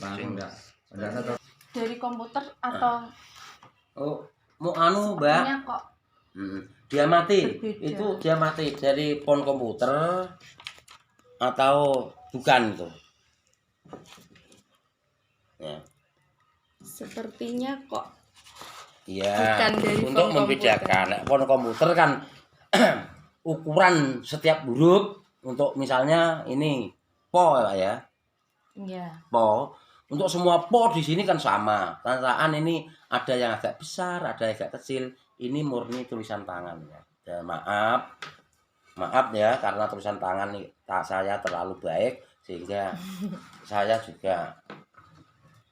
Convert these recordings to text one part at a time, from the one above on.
Langsung enggak. Dari komputer atau Oh, mau anu, Mbak. kok Dia mati. berbeda. Itu dia mati dari phone komputer atau bukan itu? Ya. Sepertinya kok Iya. bukan dari Untuk phone membedakan. Nah, phone komputer kan ukuran setiap huruf untuk misalnya ini po ya. Iya. Po. Untuk semua po di sini kan sama. Tandaan ini ada yang agak besar, ada yang agak kecil. Ini murni tulisan tangan ya. Ya, maaf ya karena tulisan tangan saya terlalu baik sehingga saya juga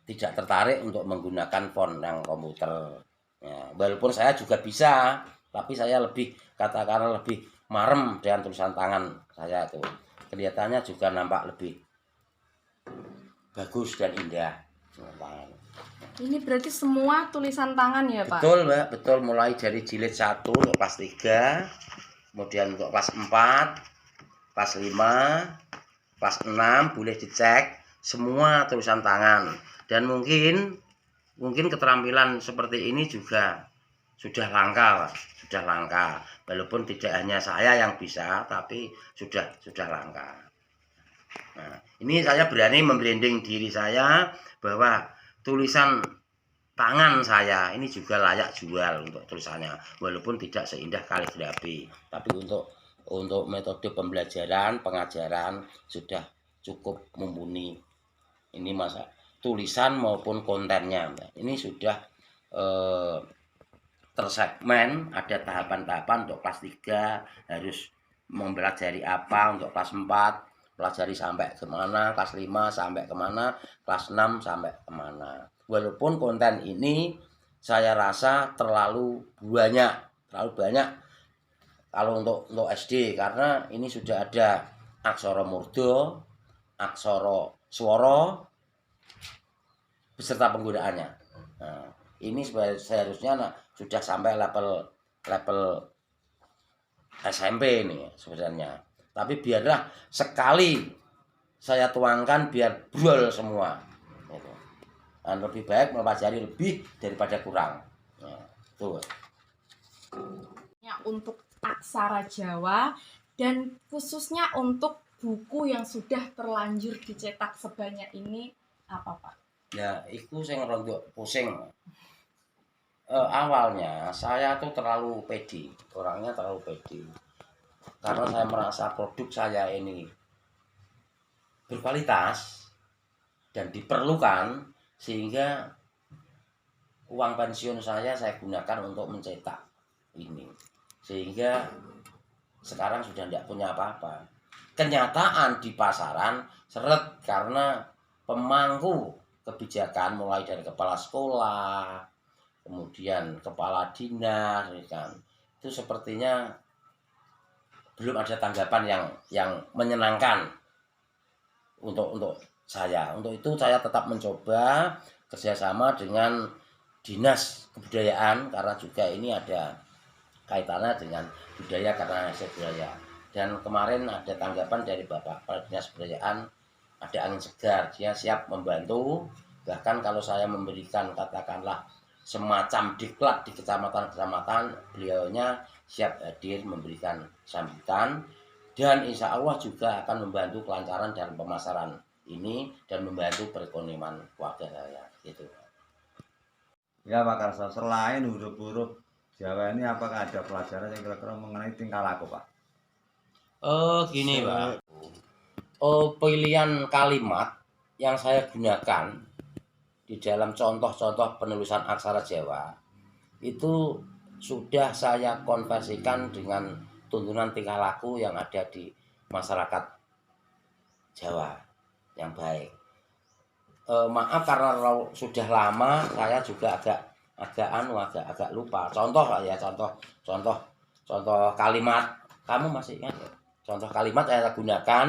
tidak tertarik untuk menggunakan font yang komputer. Ya, walaupun saya juga bisa, tapi saya lebih katakanlah lebih marem dengan tulisan tangan saya itu. Kelihatannya juga nampak lebih bagus dan indah. Ini berarti semua tulisan tangan ya, Pak? Betul, Mbak, betul. Mulai dari jilid 1 untuk kelas 3, kemudian untuk kelas 4, kelas 5, kelas 6 boleh dicek semua tulisan tangan. Dan mungkin keterampilan seperti ini juga sudah langka, Pak. Sudah langka. Walaupun tidak hanya saya yang bisa, tapi sudah langka. Nah, ini saya berani membranding diri saya bahwa tulisan tangan saya ini juga layak jual untuk tulisannya, walaupun tidak seindah kaligrafi, tapi untuk metode pembelajaran pengajaran sudah cukup mumpuni. Ini masa tulisan maupun kontennya, ini sudah tersegmen, ada tahapan-tahapan. Untuk kelas 3 harus mempelajari apa, untuk kelas 4 pelajari sampai kemana, kelas 5 sampai kemana, kelas 6 sampai kemana. Walaupun konten ini saya rasa terlalu banyak kalau untuk SD, karena ini sudah ada aksara murda, aksara swara beserta penggunaannya. Nah, ini seharusnya sudah sampai level SMP ini sebenarnya. Tapi biarlah sekali saya tuangkan biar brol semua. Gitu. Dan lebih baik mempelajari lebih daripada kurang. Nah, tuh. Untuk aksara Jawa dan khususnya untuk buku yang sudah terlanjur dicetak sebanyak ini apa, Pak? Ya, itu saya ngerontok pusing. Awalnya saya tuh terlalu pede, orangnya terlalu pede. Karena saya merasa produk saya ini berkualitas dan diperlukan, sehingga uang pensiun saya gunakan untuk mencetak ini, sehingga sekarang sudah tidak punya apa-apa. Kenyataan di pasaran seret karena pemangku kebijakan mulai dari kepala sekolah, kemudian kepala dinas, kan, itu sepertinya belum ada tanggapan yang menyenangkan untuk saya. Untuk itu saya tetap mencoba kerjasama dengan dinas kebudayaan, karena juga ini ada kaitannya dengan budaya karena hasil budaya. Dan kemarin ada tanggapan dari Bapak Kepala Dinas Kebudayaan, ada angin segar, dia siap membantu. Bahkan kalau saya memberikan katakanlah semacam diklat di kecamatan-kecamatan, beliaunya siap hadir memberikan sambutan, dan insya Allah juga akan membantu kelancaran dalam pemasaran ini dan membantu perekonomian warga saya gitu. Ya Pak Karso, selain huruf-huruf Jawa ini apakah ada pelajaran yang kira-kira mengenai tingkah laku, Pak? Gini Pak, pilihan kalimat yang saya gunakan di dalam contoh-contoh penulisan aksara Jawa itu sudah saya konversikan dengan tuntunan tingkah laku yang ada di masyarakat Jawa yang baik. Maaf karena sudah lama saya juga agak lupa. Contoh ya, contoh kalimat. Kamu masih ingat ya? Contoh kalimat saya gunakan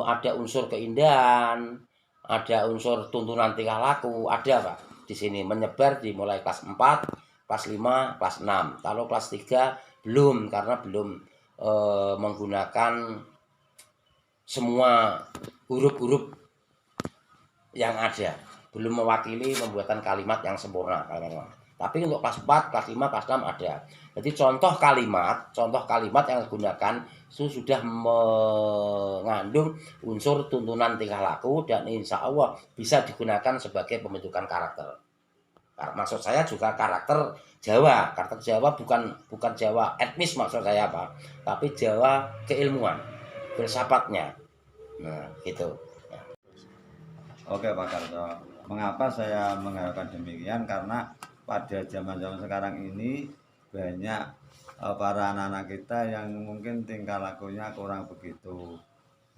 ada unsur keindahan, ada unsur tuntunan tingkah laku, ada Pak. Di sini menyebar di mulai kelas 4, kelas 5, kelas 6. Kalau kelas 3 belum, karena belum menggunakan semua huruf-huruf yang ada, belum mewakili pembuatan kalimat yang sempurna. Tapi untuk kelas 4, kelas 5, kelas 6 ada. Jadi contoh kalimat yang digunakan itu sudah mengandung unsur tuntunan tingkah laku dan insya Allah bisa digunakan sebagai pembentukan karakter. Maksud saya juga karakter Jawa bukan Jawa etnis maksud saya Pak, tapi Jawa keilmuan, filsafatnya. Nah, gitu. Oke Pak Karso, mengapa saya mengharapkan demikian? Karena pada zaman-zaman sekarang ini banyak para anak-anak kita yang mungkin tingkah lakunya kurang begitu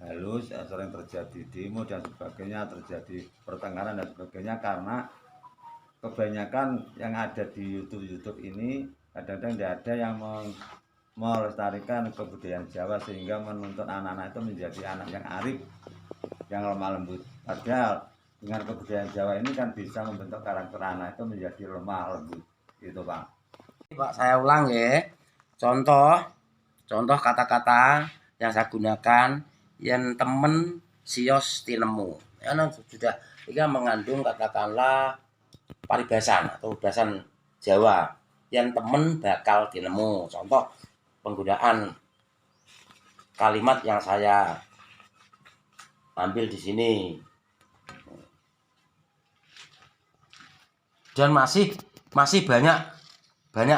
halus, sering terjadi demo dan sebagainya, terjadi pertengkaran dan sebagainya, karena kebanyakan yang ada di YouTube ini kadang-kadang tidak ada yang melestarikan kebudayaan Jawa sehingga menuntut anak-anak itu menjadi anak yang arif, yang lemah lembut. Padahal dengan kebudayaan Jawa ini kan bisa membentuk karakter anak itu menjadi lemah lembut, gitu Pak. Pak, saya ulang ya. Contoh kata-kata yang saya gunakan yang temen sios tinemu. Ya, sudah ini mengandung katakanlah paribasan atau bahasan Jawa yang temen bakal tinemu. Contoh penggunaan kalimat yang saya ambil di sini. Dan masih banyak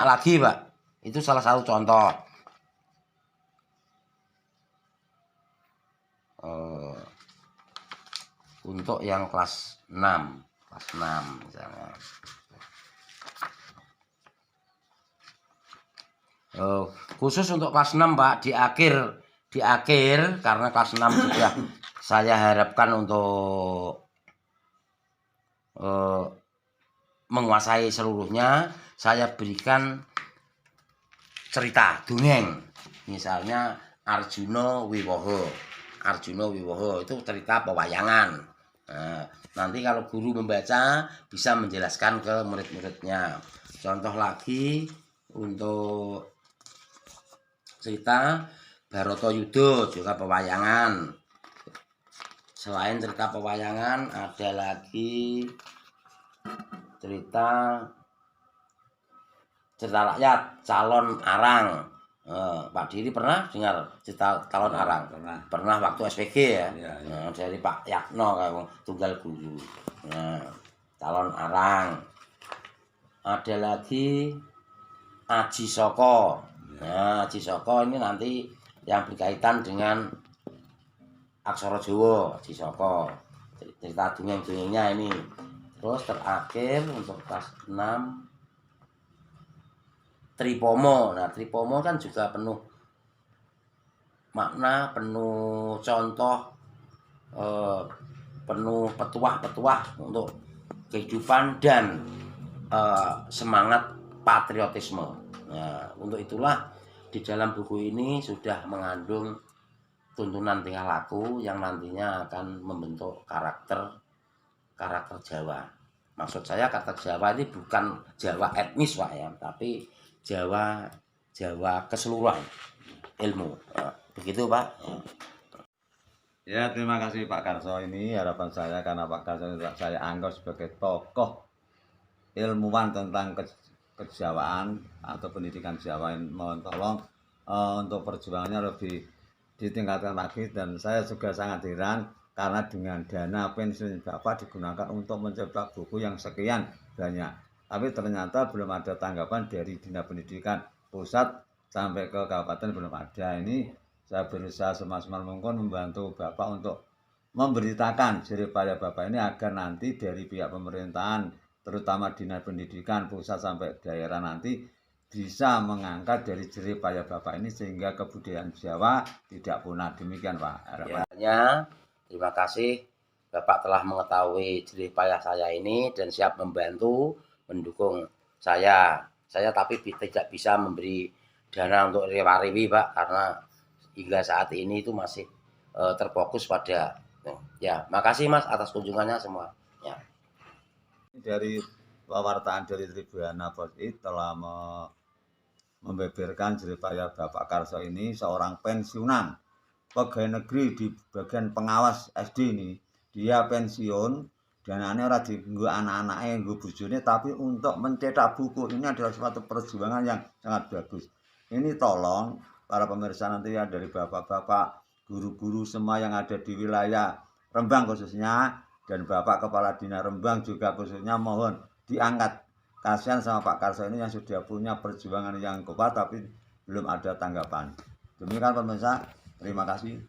lagi Pak. Itu salah satu contoh. Untuk yang kelas 6 misalnya. Khusus untuk kelas 6 Pak, di akhir karena kelas 6 sudah saya harapkan untuk menguasai seluruhnya, saya berikan cerita dongeng, misalnya Arjuna Wiwaha itu cerita pewayangan. Nah, nanti kalau guru membaca bisa menjelaskan ke murid-muridnya. Contoh lagi untuk cerita Bharatayuddha juga pewayangan. Selain cerita pewayangan ada lagi cerita rakyat calon arang. Pak Diri pernah dengar cerita calon arang? Pernah waktu SPG ya. Dari Pak Yatno kayak tunggal guru. Nah, calon arang. Ada lagi Aji Soko. Nah, Aji Soko ini nanti yang berkaitan dengan aksara Jawa, Aji Soko. Cerita dongeng-dongengnya ini. Terus terakhir untuk kelas 6 Tripomo. Nah, Tripomo kan juga penuh makna, penuh contoh, penuh petuah-petuah untuk kehidupan dan semangat patriotisme. Nah, untuk itulah di dalam buku ini sudah mengandung tuntunan tingkah laku yang nantinya akan membentuk karakter Jawa. Maksud saya karakter Jawa ini bukan Jawa etnis Pak ya, tapi Jawa keseluruhan ilmu. Begitu Pak. Ya, terima kasih Pak Karso. Ini harapan saya karena Pak Karso saya anggap sebagai tokoh ilmuwan tentang kejawaan atau pendidikan Jawa. Mohon tolong untuk perjuangannya lebih ditingkatkan lagi, dan saya juga sangat heran karena dengan dana pensiun Bapak digunakan untuk mencetak buku yang sekian banyak. Tapi ternyata belum ada tanggapan dari Dinas Pendidikan Pusat sampai ke kabupaten, belum ada. Ini saya berusaha semaksimal mungkin membantu Bapak untuk memberitakan jeripaya Bapak ini agar nanti dari pihak pemerintahan, terutama Dinas Pendidikan Pusat sampai daerah nanti bisa mengangkat dari jeripaya Bapak ini sehingga kebudayaan Jawa tidak punah. Demikian Pak. Ya, terima kasih Bapak telah mengetahui jeripaya saya ini dan siap membantu mendukung saya tapi tidak bisa memberi dana untuk rewa-rewi Pak, karena hingga saat ini itu masih terfokus pada ya. Makasih Mas atas kunjungannya semua ya. Dari pewartaan dari Tribunana Post.it telah membeberkan jeripaya Bapak Karso ini seorang pensiunan pegawai negeri di bagian pengawas SD ini. Dia pensiun danane ora dienggo anak-anake, nggo bojone, tapi untuk mencetak buku. Ini adalah suatu perjuangan yang sangat bagus. Ini tolong para pemirsa nanti ya, dari bapak-bapak, guru-guru semua yang ada di wilayah Rembang khususnya, dan Bapak Kepala Dinas Rembang juga khususnya, mohon diangkat. Kasihan sama Pak Karso ini yang sudah punya perjuangan yang kuat tapi belum ada tanggapan. Demikian pemirsa, terima kasih.